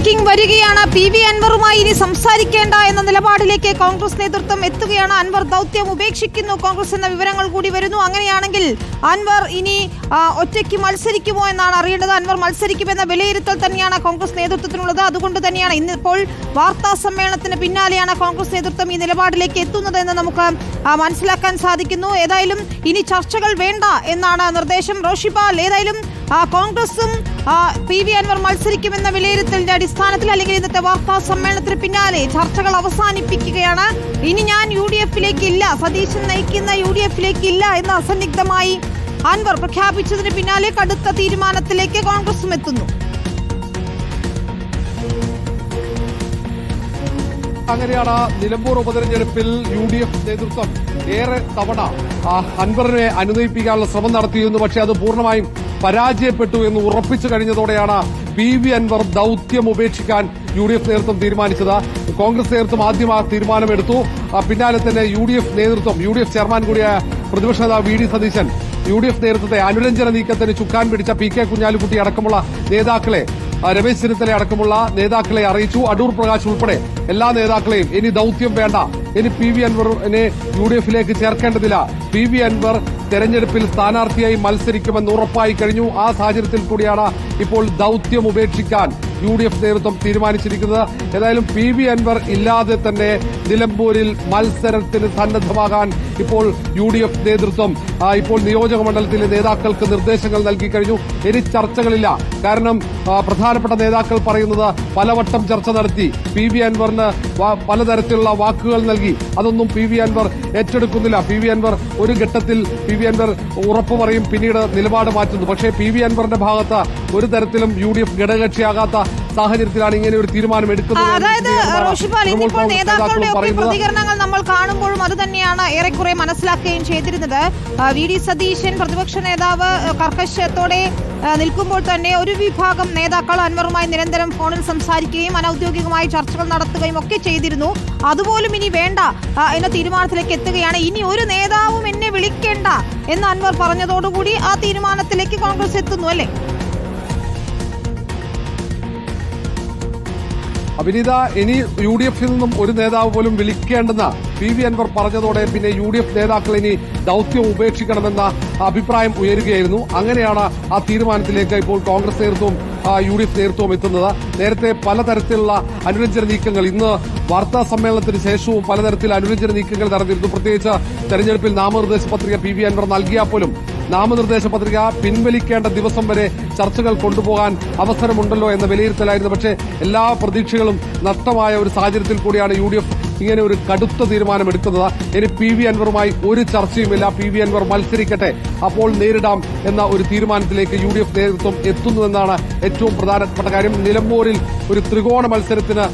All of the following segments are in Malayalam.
ബ്രേക്കിംഗ് വരികയാണ്. പി.വി. അൻവറുമായി ഇനി സംസാരിക്കേണ്ട എന്ന നിലപാടിലേക്ക് കോൺഗ്രസ് നേതൃത്വം എത്തുകയാണ്. അൻവർ ദൗത്യം ഉപേക്ഷിക്കുന്നു കോൺഗ്രസ് എന്ന വിവരങ്ങൾ കൂടി വരുന്നു. അങ്ങനെയാണെങ്കിൽ അൻവർ ഇനി ഒറ്റയ്ക്ക് മത്സരിക്കുമോ എന്നാണ് അറിയേണ്ടത്. അൻവർ മത്സരിക്കുമെന്ന വിലയിരുത്തൽ തന്നെയാണ് കോൺഗ്രസ് നേതൃത്വത്തിനുള്ളത്. അതുകൊണ്ട് തന്നെയാണ് ഇന്നിപ്പോൾ വാർത്താ സമ്മേളനത്തിന് പിന്നാലെയാണ് കോൺഗ്രസ് നേതൃത്വം ഈ നിലപാടിലേക്ക് എത്തുന്നത് എന്ന് നമുക്ക് മനസ്സിലാക്കാൻ സാധിക്കുന്നു. ഏതായാലും ഇനി ചർച്ചകൾ വേണ്ട എന്നാണ് നിർദ്ദേശം. റോഷിപാൽ, ഏതായാലും കോൺഗ്രസും പി.വി. അൻവർ മത്സരിക്കുമെന്ന വിലയിരുത്തലിന്റെ അടിസ്ഥാനത്തിൽ അല്ലെങ്കിൽ ഇന്നത്തെ വാർത്താ സമ്മേളനത്തിന് പിന്നാലെ ചർച്ചകൾ അവസാനിപ്പിക്കുകയാണ്. ഇനി ഞാൻ UDF-ലേക്ക് ഇല്ല, സതീശൻ നയിക്കുന്ന UDF-ലേക്ക് ഇല്ല എന്ന് അസന്നിഗ്ധമായി അൻവർ പ്രഖ്യാപിച്ചതിന് പിന്നാലെ കടുത്ത തീരുമാനത്തിലേക്ക് കോൺഗ്രസും എത്തുന്നു. അങ്ങനെയാണ് നിലമ്പൂർ ഉപതെരഞ്ഞെടുപ്പിൽ UDF നേതൃത്വം ഏറെ തവണ അൻവറിനെ അനുനയിപ്പിക്കാനുള്ള ശ്രമം നടത്തിയിരുന്നു. പക്ഷേ അത് പൂർണ്ണമായും പരാജയപ്പെട്ടു എന്ന് ഉറപ്പിച്ചു കഴിഞ്ഞതോടെയാണ് പി.വി. അൻവർ ദൌത്യം ഉപേക്ഷിക്കാൻ UDF നേതൃത്വം തീരുമാനിച്ചത്. കോൺഗ്രസ് നേതൃത്വം ആദ്യം ആ തീരുമാനമെടുത്തു. പിന്നാലെ തന്നെ UDF ചെയർമാൻ കൂടിയായ പ്രതിപക്ഷ നേതാവ് വി.ഡി. സതീശൻ UDF നേതൃത്വത്തെ അനുരഞ്ജന നീക്കത്തിന് ചുക്കാൻ പിടിച്ച P.K. കുഞ്ഞാലിക്കുട്ടി അടക്കമുള്ള നേതാക്കളെ, രമേശ് ചെന്നിത്തല അടക്കമുള്ള നേതാക്കളെ അറിയിച്ചു. അടൂർ പ്രകാശ് ഉൾപ്പെടെ എല്ലാ നേതാക്കളെയും ഇനി ദൌത്യം വേണ്ട, ഇനി പി.വി. അൻവറിനെ UDF-ലേക്ക് ചേർക്കേണ്ടതില്ല, പി.വി. അൻവർ തെരഞ്ഞെടുപ്പിൽ സ്ഥാനാർത്ഥിയായി മത്സരിക്കുമെന്ന് ഉറപ്പായി കഴിഞ്ഞു. ആ സാഹചര്യത്തിൽ കൂടിയാണ് ഇപ്പോൾ ദൌത്യം ഉപേക്ഷിക്കാൻ UDF നേതൃത്വം തീരുമാനിച്ചിരിക്കുന്നത്. ഏതായാലും പി.വി. അൻവർ ഇല്ലാതെ തന്നെ നിലമ്പൂരിൽ മത്സരത്തിന് സന്നദ്ധമാകാൻ ഇപ്പോൾ UDF നേതൃത്വം ഇപ്പോൾ നിയോജക മണ്ഡലത്തിലെ നേതാക്കൾക്ക് നിർദ്ദേശങ്ങൾ നൽകി കഴിഞ്ഞു. ഇനി ചർച്ചകളില്ല. കാരണം പ്രധാനപ്പെട്ട നേതാക്കൾ പറയുന്നത് പലവട്ടം ചർച്ച നടത്തി, പി.വി. അൻവറിന് പലതരത്തിലുള്ള വാക്കുകൾ നൽകി, അതൊന്നും പി.വി. അൻവർ ഏറ്റെടുക്കുന്നില്ല. പി.വി. അൻവർ ഒരു ഘട്ടത്തിൽ പി.വി. അൻവർ ഉറപ്പു പറയും, പിന്നീട് നിലപാട് മാറ്റുന്നു. പക്ഷേ പി.വി. അൻവറിന്റെ ഭാഗത്ത് ഒരു തരത്തിലും UDF ഘടകകക്ഷിയാകാത്ത സാഹചര്യത്തിലാണ് ഇങ്ങനെ ഒരു തീരുമാനം എടുക്കുന്നത്. അതായത് റോഷിപാൽ, ഇന്നിപ്പോൾ നേതാക്കളുടെ ഒക്കെ പ്രതികരണങ്ങൾ നമ്മൾ കാണുമ്പോഴും അത് തന്നെയാണ് ഏറെക്കുറെ മനസ്സിലാക്കുകയും ചെയ്തിരുന്നത്. വി.ഡി. സതീശൻ പ്രതിപക്ഷ നേതാവ് കർക്കശത്തോടെ നിൽക്കുമ്പോൾ തന്നെ ഒരു വിഭാഗം നേതാക്കൾ അൻവറുമായി നിരന്തരം ഫോണിൽ സംസാരിക്കുകയും അനൌദ്യോഗികമായി ചർച്ചകൾ നടത്തുകയും ഒക്കെ ചെയ്തിരുന്നു. അതുപോലും ഇനി വേണ്ട എന്ന തീരുമാനത്തിലേക്ക് എത്തുകയാണ്. ഇനി ഒരു നേതാവും എന്നെ വിളിക്കേണ്ട എന്ന് അൻവർ പറഞ്ഞതോടുകൂടി ആ തീരുമാനത്തിലേക്ക് കോൺഗ്രസ് എത്തുന്നു, അല്ലേ? അഭിനീത, ഇനി UDF-ൽ നിന്നും ഒരു നേതാവ് പോലും വിളിക്കേണ്ടെന്ന് പി.വി. അൻവർ പറഞ്ഞതോടെ പിന്നെ UDF നേതാക്കൾ ഇനി ദൌത്യം ഉപേക്ഷിക്കണമെന്ന അഭിപ്രായം ഉയരുകയായിരുന്നു. അങ്ങനെയാണ് ആ തീരുമാനത്തിലേക്ക് ഇപ്പോൾ കോൺഗ്രസ് നേതൃത്വവും UDF നേതൃത്വവും എത്തുന്നത്. നേരത്തെ പലതരത്തിലുള്ള അനുരഞ്ജന നീക്കങ്ങൾ, ഇന്ന് വാർത്താ സമ്മേളനത്തിന് ശേഷവും പലതരത്തിൽ അനുരഞ്ജന നീക്കങ്ങൾ നടന്നിരുന്നു. പ്രത്യേകിച്ച് തെരഞ്ഞെടുപ്പിൽ നാമനിർദ്ദേശ പത്രിക പി.വി. അൻവർ നൽകിയാൽ പോലും നാമനിർദ്ദേശ പത്രിക പിൻവലിക്കേണ്ട ദിവസം വരെ ചർച്ചകൾ കൊണ്ടുപോകാൻ അവസരമുണ്ടല്ലോ എന്ന വിലയിരുത്തലായിരുന്നു. പക്ഷേ എല്ലാ പ്രതീക്ഷകളും നഷ്ടമായ ഒരു സാഹചര്യത്തിൽ കൂടിയാണ് UDF ഇങ്ങനെ ഒരു കടുത്ത തീരുമാനമെടുക്കുന്നത്. ഇനി പി.വി. അൻവറുമായി ഒരു ചർച്ചയുമില്ല, പി.വി. അൻവർ മത്സരിക്കട്ടെ, അപ്പോൾ നേരിടാം എന്ന ഒരു തീരുമാനത്തിലേക്ക് UDF നേതൃത്വം എത്തുന്നുവെന്നാണ് ഏറ്റവും പ്രധാനപ്പെട്ട കാര്യം. നിലമ്പൂരിൽ ഒരു ത്രികോണ മത്സരത്തിന്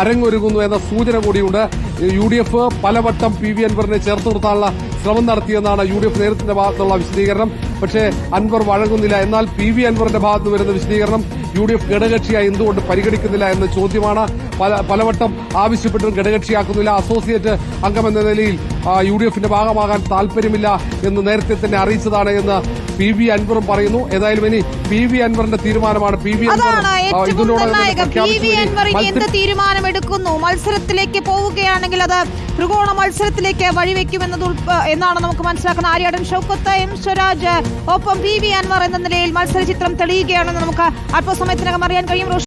അരങ്ങൊരുങ്ങുന്നു എന്ന സൂചന കൂടിയുണ്ട്. UDF പലവട്ടം പി.വി. അൻവറിനെ ചേർത്ത് നിർത്താനുള്ള ശ്രമം നടത്തിയെന്നാണ് UDF നേതൃത്വത്തിന്റെ ഭാഗത്തുള്ള വിശദീകരണം. പക്ഷേ അൻവർ വഴങ്ങുന്നില്ല. എന്നാൽ പി.വി. അൻവറിന്റെ ഭാഗത്ത് വരുന്ന വിശദീകരണം UDF ഘടകകക്ഷിയായി എന്തുകൊണ്ട് പരിഗണിക്കുന്നില്ല എന്ന ചോദ്യമാണ്. പലവട്ടം ആവശ്യപ്പെട്ടും ഘടകകക്ഷിയാക്കുന്നില്ല. അസോസിയേറ്റ് അംഗമെന്ന നിലയിൽ UDF-ന്റെ ഭാഗമാകാൻ താല്പര്യമില്ല എന്ന് നേരത്തെ തന്നെ അറിയിച്ചതാണ് എന്ന് പി.വി. അൻവറും പറയുന്നു. ഏതായാലും ഇനി പി.വി. അൻവറിന്റെ തീരുമാനമാണ്. പി.വി. അൻവർ ഇനി എന്ത് തീരുമാനമെടുക്കുന്നു? മത്സരത്തിലേക്ക് പോവുകയാണെങ്കിൽ അത് ത്രികോണ മത്സരത്തിലേക്ക് വഴിവെക്കുമെന്നാണ് നമുക്ക് മനസ്സിലാക്കുന്നത്. ആര്യാടൻ ഷൗക്കത്ത്, M. സ്വരാജ് ഒപ്പം പി.വി. അൻവർ എന്ന നിലയിൽ മത്സര ചിത്രം തെളിയുകയാണെന്ന് നമുക്ക് അല്പസമയത്തിനകം അറിയാൻ കഴിയും.